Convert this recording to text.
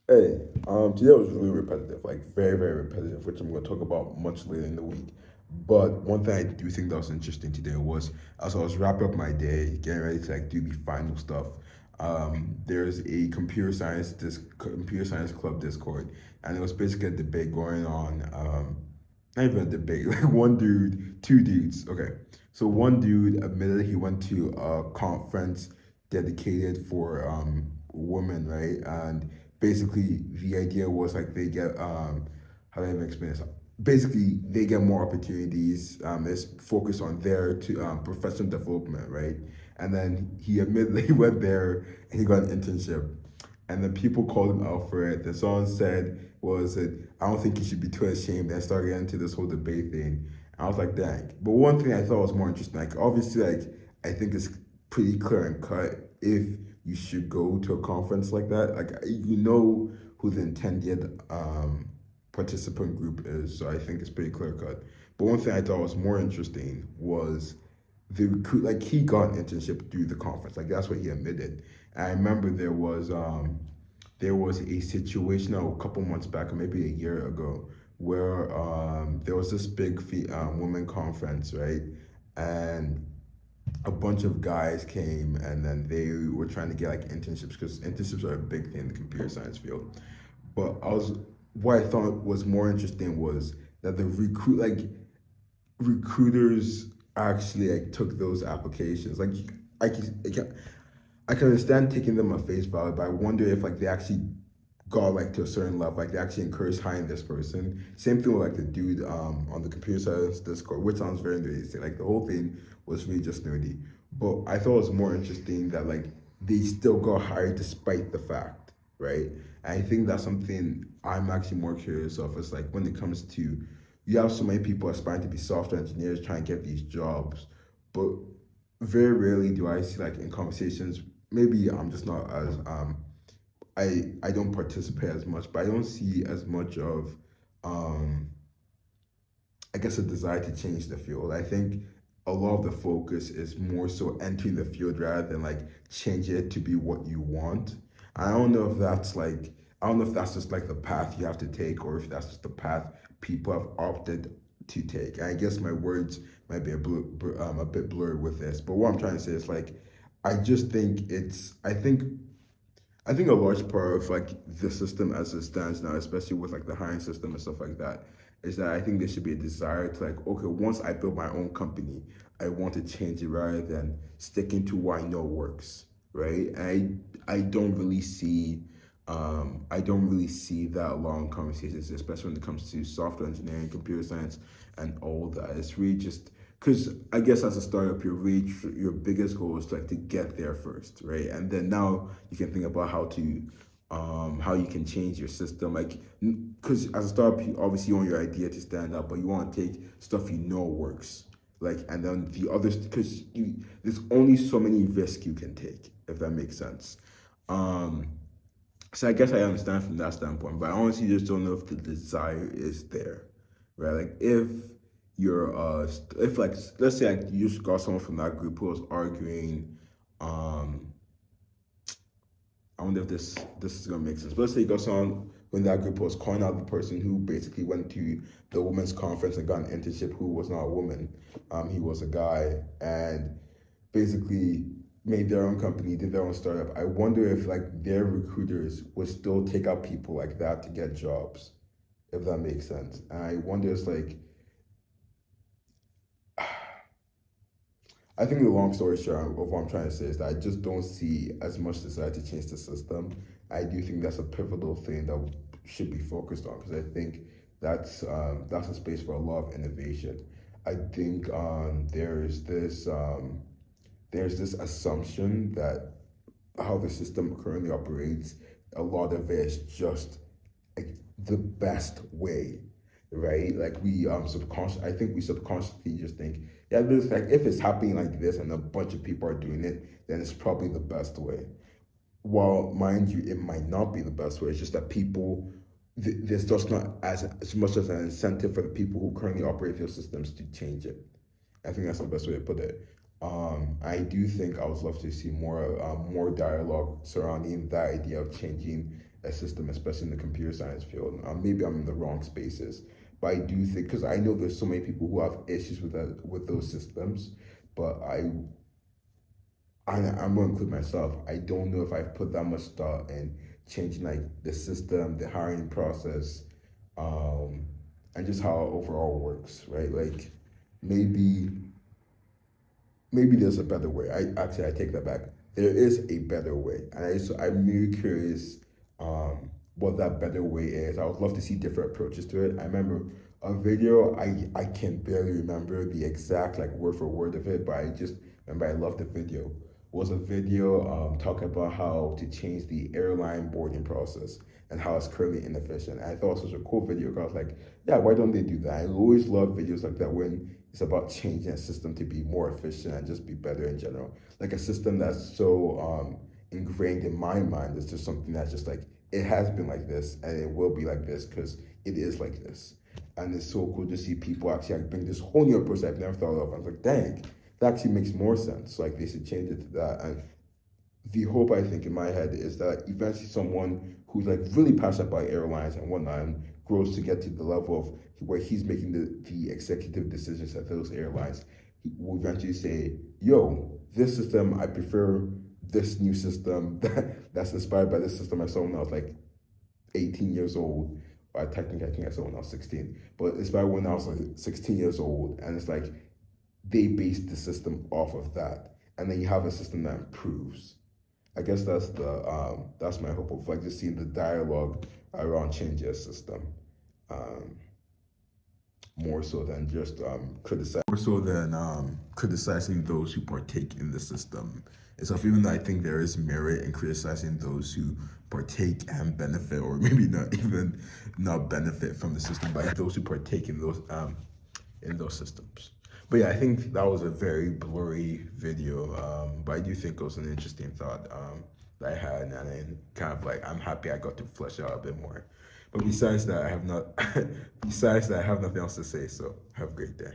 Hey, today was really repetitive, like very, very repetitive, which I'm going to talk about much later in the week. But one thing I do think that was interesting today was as I was wrapping up my day, getting ready to like do the final stuff. There's a computer science club Discord, and it was basically a debate going on. Not even a debate, like one dude, two dudes. Okay, so one dude admitted he went to a conference dedicated for women, right? And basically the idea was like they get how do I even explain this? Basically, they get more opportunities. It's focused on their professional development, right? And then he admitted he went there and he got an internship, and then people called him out for it. The song said was that I don't think he should be too ashamed, and started getting into this whole debate thing. I was like, dang. But one thing I thought was more interesting, like obviously, like I think it's pretty clear and cut if you should go to a conference like that. Like you know who the intended participant group is, so I think it's pretty clear cut. But one thing I thought was more interesting was the recruit. Like he got an internship through the conference. Like that's what he admitted. And I remember there was a situation a couple months back, or maybe a year ago, where there was this big women conference, right? And a bunch of guys came and then they were trying to get like internships because internships are a big thing in the computer science field. But what I thought was more interesting was that the recruiters actually like took those applications. Like I can, I can understand taking them at face value, but I wonder if like they actually got like to a certain level, like they actually encouraged hiring this person. Same thing with like the dude on the computer science Discord, which sounds very nerdy. Like the whole thing was really just nerdy. But I thought it was more interesting that like they still got hired despite the fact, right? And I think that's something I'm actually more curious of. It's like when it comes to you have so many people aspiring to be software engineers trying to get these jobs, but very rarely do I see like in conversations. Maybe I'm just not as I don't participate as much, but I don't see as much of um I guess a desire to change the field. I think a lot of the focus is more so entering the field rather than like change it to be what you want. I don't know if that's like I don't know if that's just like the path you have to take or if that's just the path people have opted to take. And I guess my words might be a bit blurred with this, but what I'm trying to say is like I just think I think a large part of like the system as it stands now, especially with like the hiring system and stuff like that, is that I think there should be a desire to like, okay, once I build my own company, I want to change it rather than sticking to what I know works, right? And I don't really see I don't really see that long conversations, especially when it comes to software engineering, computer science, and all that. It's really just because I guess as a startup, your biggest goal is like to get there first, right? And then now you can think about how you can change your system, like because as a startup, obviously you want your idea to stand up, but you want to take stuff you know works, like and then the others because you there's only so many risks you can take if that makes sense. Um, so I guess I understand from that standpoint, but I honestly just don't know if the desire is there, right? Like if like let's say like you just got someone from that group who was arguing, um, I wonder if this is gonna make sense. But let's say you got someone when that group was calling out the person who basically went to the women's conference and got an internship who was not a woman, he was a guy, and basically made their own company, did their own startup. I wonder if like their recruiters would still take out people like that to get jobs, if that makes sense. And I wonder it's like I think the long story short of what I'm trying to say is that I just don't see as much desire to change the system. I do think that's a pivotal thing that should be focused on because I think that's a space for a lot of innovation. I think there's this assumption that how the system currently operates, a lot of it is just like the best way, right? Like I think we subconsciously just think, yeah, this like if it's happening like this and a bunch of people are doing it, then it's probably the best way. While mind you, it might not be the best way. It's just that there's just not as much as an incentive for the people who currently operate those systems to change it. I think that's the best way to put it. I do think I would love to see more dialogue surrounding that idea of changing a system, especially in the computer science field. Maybe I'm in the wrong spaces, but I do think because I know there's so many people who have issues with that with those systems, but I'm gonna include myself. I don't know if I've put that much thought in changing like the system, the hiring process, um, and just how it overall works, right? Like maybe maybe there's a better way. I take that back. There is a better way, and I'm really curious what that better way is. I would love to see different approaches to it. I remember a video. I can barely remember the exact like word for word of it, but I just remember I loved the video. It was a video talking about how to change the airline boarding process and how it's currently inefficient. And I thought it was such a cool video because I was like, yeah, why don't they do that? I always love videos like that when it's about changing a system to be more efficient and just be better in general. Like a system that's so ingrained in my mind is just something that's just like it has been like this and it will be like this because it is like this. And it's so cool to see people actually like bring this whole new approach I've never thought of. I was like, dang, that actually makes more sense. Like they should change it to that. And the hope I think in my head is that eventually someone who's like really passionate about airlines and whatnot and grows to get to the level of where he's making the executive decisions at those airlines, he will eventually say, yo, this system, I prefer this new system that's inspired by this system. I saw when I was like 18 years old. Or technically, I think I saw when I was 16, but inspired when I was like 16 years old. And it's like they based the system off of that. And then you have a system that improves. I guess that's my hope of like just seeing the dialogue around changing a system, um, more so than just criticizing those who partake in the system itself. Even though I think there is merit in criticizing those who partake and benefit, or maybe not even not benefit from the system, but those who partake in those systems. But yeah, I think that was a very blurry video, but I do think it was an interesting thought that I had, and then kind of like I'm happy I got to flesh out a bit more. But besides that, I have not. Besides that, I have nothing else to say. So have a great day.